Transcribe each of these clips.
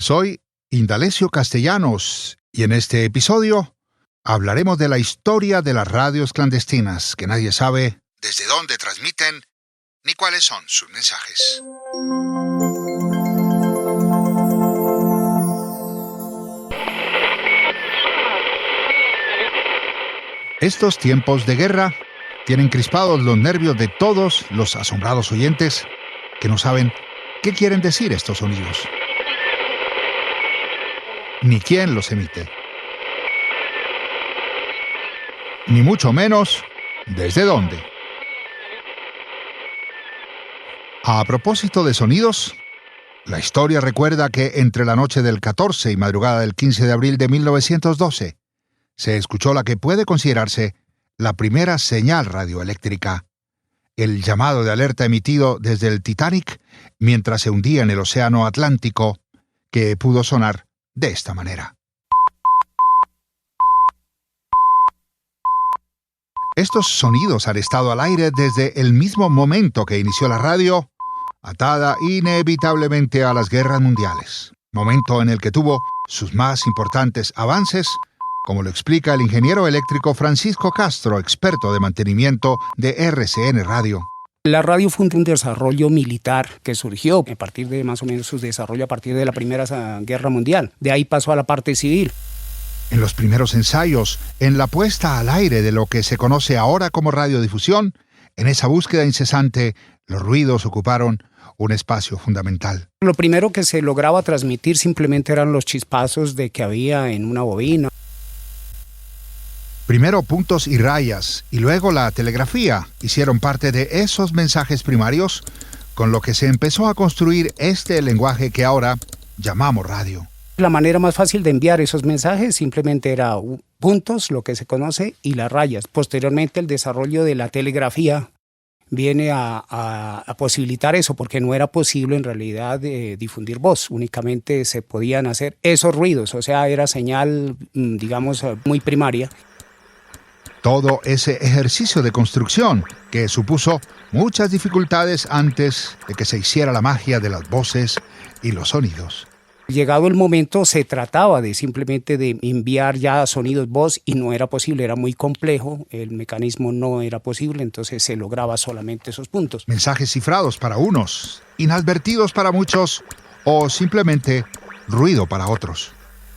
Soy Indalecio Castellanos y en este episodio hablaremos de la historia de las radios clandestinas que nadie sabe desde dónde transmiten ni cuáles son sus mensajes. Estos tiempos de guerra tienen crispados los nervios de todos los asombrados oyentes que no saben qué quieren decir estos sonidos, ni quién los emite, ni mucho menos desde dónde. A propósito de sonidos, la historia recuerda que entre la noche del 14 y madrugada del 15 de abril de 1912, se escuchó la que puede considerarse la primera señal radioeléctrica, el llamado de alerta emitido desde el Titanic mientras se hundía en el Océano Atlántico, que pudo sonar de esta manera. Estos sonidos han estado al aire desde el mismo momento que inició la radio, atada inevitablemente a las guerras mundiales, momento en el que tuvo sus más importantes avances, como lo explica el ingeniero eléctrico Francisco Castro, experto de mantenimiento de RCN Radio. La radio fue un desarrollo militar que surgió a partir de más o menos su desarrollo a partir de la Primera Guerra Mundial. De ahí pasó a la parte civil. En los primeros ensayos, en la puesta al aire de lo que se conoce ahora como radiodifusión, en esa búsqueda incesante, los ruidos ocuparon un espacio fundamental. Lo primero que se lograba transmitir simplemente eran los chispazos de que había en una bobina. Primero puntos y rayas, y luego la telegrafía, hicieron parte de esos mensajes primarios, con lo que se empezó a construir este lenguaje que ahora llamamos radio. La manera más fácil de enviar esos mensajes simplemente era puntos, lo que se conoce, y las rayas. Posteriormente el desarrollo de la telegrafía viene a posibilitar eso, porque no era posible en realidad difundir voz, únicamente se podían hacer esos ruidos, o sea, era señal, digamos, muy primaria. Todo ese ejercicio de construcción que supuso muchas dificultades antes de que se hiciera la magia de las voces y los sonidos. Llegado el momento se trataba de simplemente de enviar ya sonidos voz y no era posible, era muy complejo, el mecanismo no era posible, entonces se lograba solamente esos puntos. Mensajes cifrados para unos, inadvertidos para muchos o simplemente ruido para otros.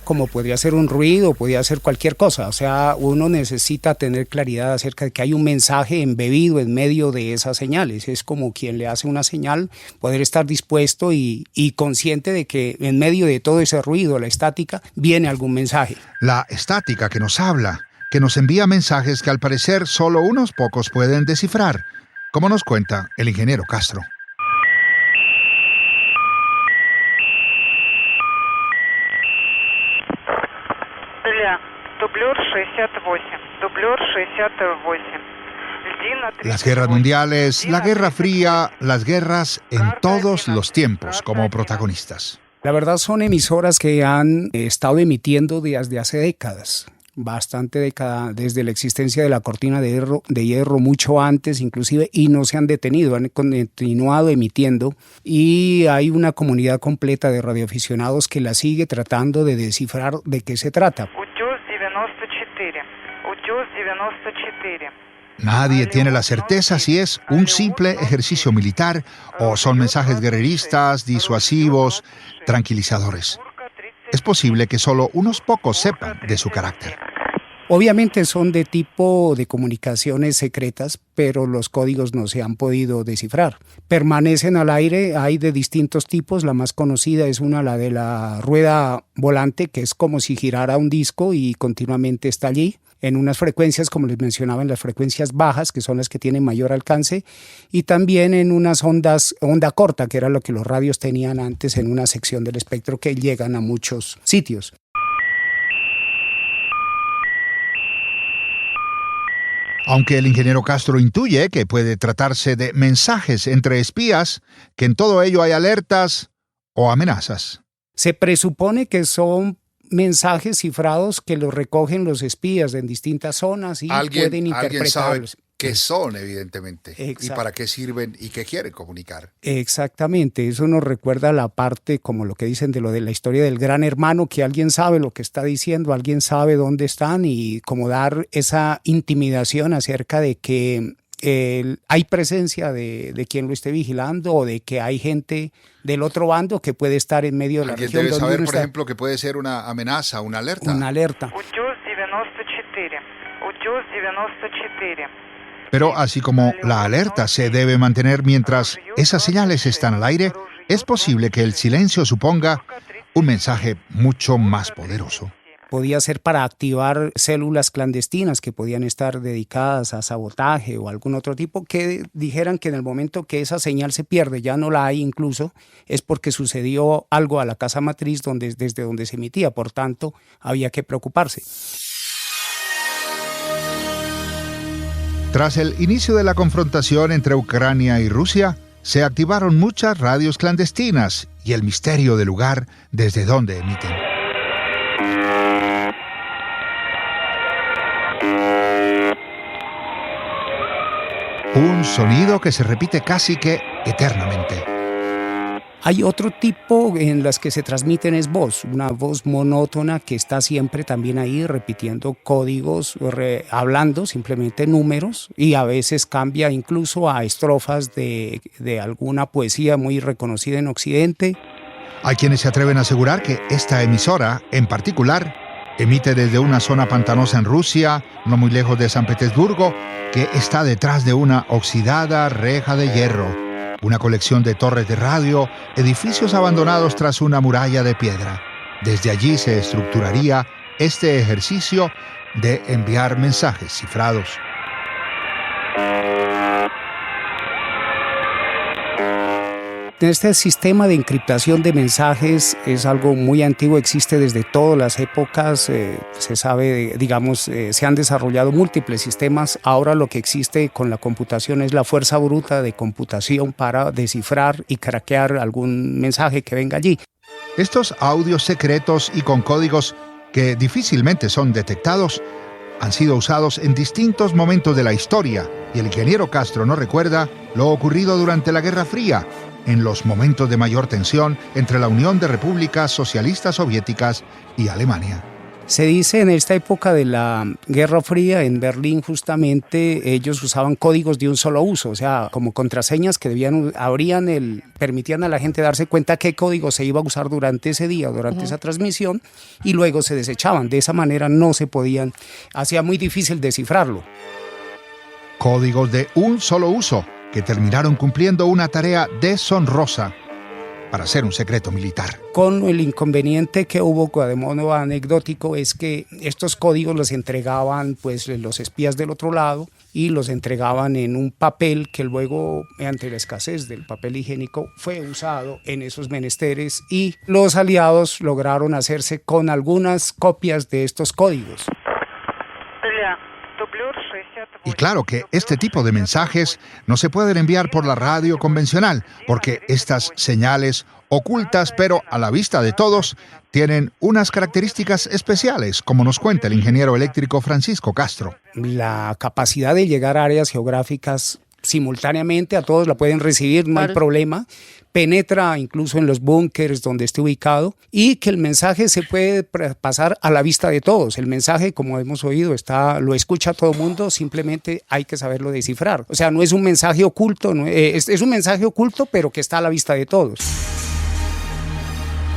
Como podría ser un ruido, podría ser cualquier cosa. O sea, uno necesita tener claridad acerca de que hay un mensaje embebido en medio de esas señales. Es como quien le hace una señal, poder estar dispuesto y consciente de que en medio de todo ese ruido, la estática, viene algún mensaje. La estática que nos habla, que nos envía mensajes que al parecer solo unos pocos pueden descifrar, como nos cuenta el ingeniero Castro. Дублер 68. Las guerras mundiales, la Guerra Fría, las guerras en todos los tiempos como protagonistas. La verdad son emisoras que han estado emitiendo desde hace décadas, bastante décadas, desde la existencia de la cortina de hierro, mucho antes inclusive, y no se han detenido, han continuado emitiendo, y hay una comunidad completa de radioaficionados que la sigue tratando de descifrar de qué se trata. Nadie tiene la certeza si es un simple ejercicio militar o son mensajes guerreristas, disuasivos, tranquilizadores. Es posible que solo unos pocos sepan de su carácter. Obviamente son de tipo de comunicaciones secretas, pero los códigos no se han podido descifrar. Permanecen al aire, hay de distintos tipos. La más conocida es la de la rueda volante, que es como si girara un disco y continuamente está allí, en unas frecuencias, como les mencionaba, en las frecuencias bajas, que son las que tienen mayor alcance, y también en unas onda corta, que era lo que los radios tenían antes en una sección del espectro que llegan a muchos sitios. Aunque el ingeniero Castro intuye que puede tratarse de mensajes entre espías, que en todo ello hay alertas o amenazas. Se presupone que son mensajes cifrados que los recogen los espías en distintas zonas y pueden interpretarlos. qué son, evidentemente, Exacto. y para qué sirven y qué quieren comunicar. Exactamente, eso nos recuerda la parte, como lo que dicen de la historia del gran hermano, que alguien sabe lo que está diciendo, alguien sabe dónde están, y como dar esa intimidación acerca de que hay presencia de quien lo esté vigilando, o de que hay gente del otro bando que puede estar en medio de la Alguien región. debe donde saber, uno por está. ejemplo, que puede ser una amenaza, una alerta. Una alerta. Утес 94. Утес 94. Pero así como la alerta se debe mantener mientras esas señales están al aire, es posible que el silencio suponga un mensaje mucho más poderoso. Podía ser para activar células clandestinas que podían estar dedicadas a sabotaje o algún otro tipo, que dijeran que en el momento que esa señal se pierde, ya no la hay incluso, es porque sucedió algo a la casa matriz desde donde se emitía, por tanto había que preocuparse. Tras el inicio de la confrontación entre Ucrania y Rusia, se activaron muchas radios clandestinas y el misterio del lugar desde donde emiten. Un sonido que se repite casi que eternamente. Hay otro tipo en las que se transmiten es voz, una voz monótona que está siempre también ahí repitiendo códigos, hablando simplemente números, y a veces cambia incluso a estrofas de alguna poesía muy reconocida en Occidente. Hay quienes se atreven a asegurar que esta emisora, en particular, emite desde una zona pantanosa en Rusia, no muy lejos de San Petersburgo, que está detrás de una oxidada reja de hierro, una colección de torres de radio, edificios abandonados tras una muralla de piedra. Desde allí se estructuraría este ejercicio de enviar mensajes cifrados. Este sistema de encriptación de mensajes es algo muy antiguo, existe desde todas las épocas, se sabe, digamos, se han desarrollado múltiples sistemas. Ahora lo que existe con la computación es la fuerza bruta de computación para descifrar y craquear algún mensaje que venga allí. Estos audios secretos y con códigos que difícilmente son detectados han sido usados en distintos momentos de la historia, y el ingeniero Castro nos recuerda lo ocurrido durante la Guerra Fría, en los momentos de mayor tensión entre la Unión de Repúblicas Socialistas Soviéticas y Alemania. Se dice en esta época de la Guerra Fría, en Berlín justamente, ellos usaban códigos de un solo uso, o sea, como contraseñas que permitían a la gente darse cuenta qué código se iba a usar durante ese día, durante esa transmisión, y luego se desechaban. De esa manera hacía muy difícil descifrarlo. Códigos de un solo uso, que terminaron cumpliendo una tarea deshonrosa para ser un secreto militar. Con el inconveniente que hubo, de modo anecdótico, es que estos códigos los entregaban pues los espías del otro lado, y los entregaban en un papel que luego, ante la escasez del papel higiénico, fue usado en esos menesteres, y los aliados lograron hacerse con algunas copias de estos códigos. Y claro que este tipo de mensajes no se pueden enviar por la radio convencional, porque estas señales ocultas, pero a la vista de todos, tienen unas características especiales, como nos cuenta el ingeniero eléctrico Francisco Castro. La capacidad de llegar a áreas geográficas simultáneamente, a todos la pueden recibir, no hay problema, penetra incluso en los búnkers donde esté ubicado, y que el mensaje se puede pasar a la vista de todos. El mensaje, como hemos oído, lo escucha todo el mundo, simplemente hay que saberlo descifrar. O sea, no es un mensaje oculto, es un mensaje oculto, pero que está a la vista de todos.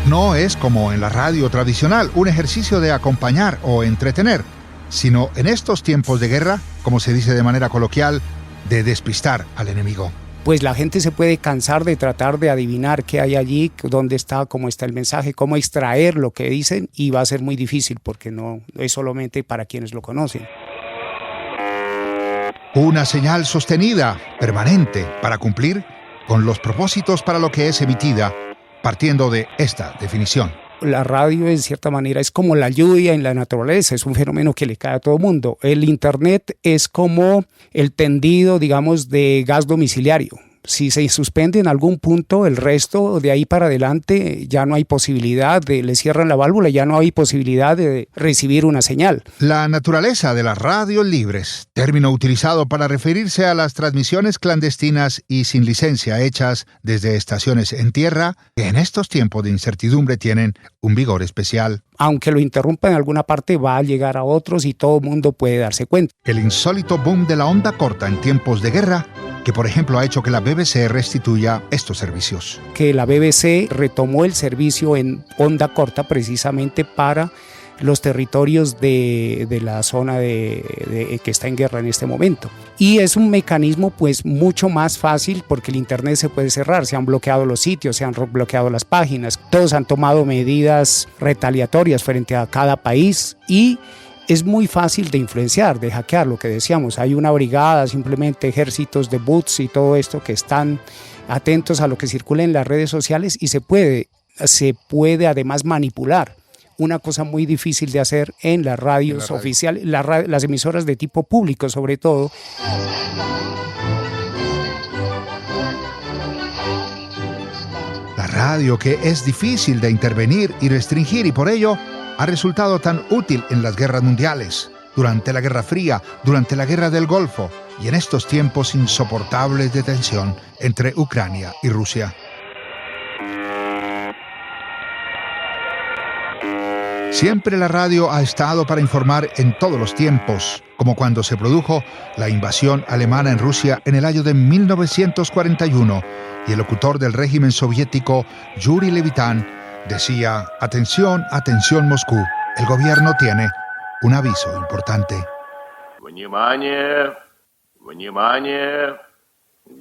No es como en la radio tradicional, un ejercicio de acompañar o entretener, sino en estos tiempos de guerra, como se dice de manera coloquial, de despistar al enemigo. Pues la gente se puede cansar de tratar de adivinar qué hay allí, dónde está, cómo está el mensaje, cómo extraer lo que dicen, y va a ser muy difícil porque no es solamente para quienes lo conocen. Una señal sostenida, permanente, para cumplir con los propósitos para lo que es emitida, partiendo de esta definición. La radio, en cierta manera, es como la lluvia en la naturaleza, es un fenómeno que le cae a todo el mundo. El Internet es como el tendido, digamos, de gas domiciliario. Si se suspende en algún punto, el resto de ahí para adelante ya no hay posibilidad le cierran la válvula, ya no hay posibilidad de recibir una señal. La naturaleza de las radios libres, término utilizado para referirse a las transmisiones clandestinas y sin licencia hechas desde estaciones en tierra, que en estos tiempos de incertidumbre tienen un vigor especial. Aunque lo interrumpa en alguna parte, va a llegar a otros y todo el mundo puede darse cuenta. El insólito boom de la onda corta en tiempos de guerra, que por ejemplo ha hecho que la BBC restituya estos servicios. Que la BBC retomó el servicio en onda corta precisamente para los territorios de la zona que está en guerra en este momento. Y es un mecanismo pues mucho más fácil porque el internet se puede cerrar, se han bloqueado los sitios, se han bloqueado las páginas, todos han tomado medidas retaliatorias frente a cada país y es muy fácil de influenciar, de hackear, lo que decíamos. Hay una brigada, simplemente ejércitos de bots y todo esto que están atentos a lo que circula en las redes sociales y se puede además manipular. Una cosa muy difícil de hacer en las radios oficiales, las emisoras de tipo público sobre todo. La radio, que es difícil de intervenir y restringir y por ello ha resultado tan útil en las guerras mundiales, durante la Guerra Fría, durante la Guerra del Golfo y en estos tiempos insoportables de tensión entre Ucrania y Rusia. Siempre la radio ha estado para informar en todos los tiempos, como cuando se produjo la invasión alemana en Rusia en el año de 1941 y el locutor del régimen soviético, Yuri Levitan, decía: atención, atención Moscú, el gobierno tiene un aviso importante. Внимание, внимание,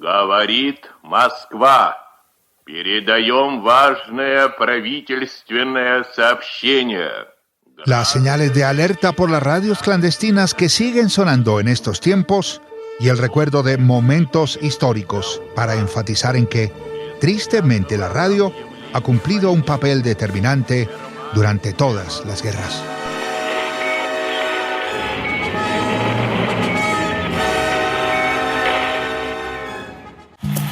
говорит Москва. Передаем важное правительственное сообщение. Las señales de alerta por las radios clandestinas que siguen sonando en estos tiempos y el recuerdo de momentos históricos para enfatizar en que, tristemente, la radio ha cumplido un papel determinante durante todas las guerras.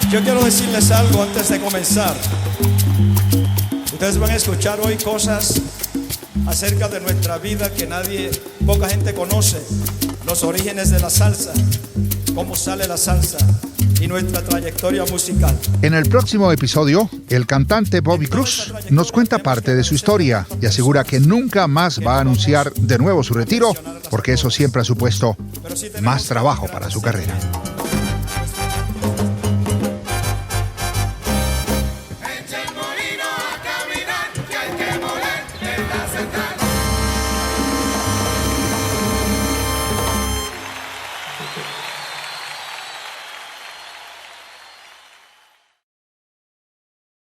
Yo quiero decirles algo antes de comenzar. Ustedes van a escuchar hoy cosas acerca de nuestra vida que poca gente conoce. Los orígenes de la salsa, cómo sale la salsa y nuestra trayectoria musical. En el próximo episodio, el cantante Bobby Cruz nos cuenta parte de su historia y asegura que nunca más va a anunciar de nuevo su retiro, porque eso siempre ha supuesto más trabajo para su carrera. Echa el molino.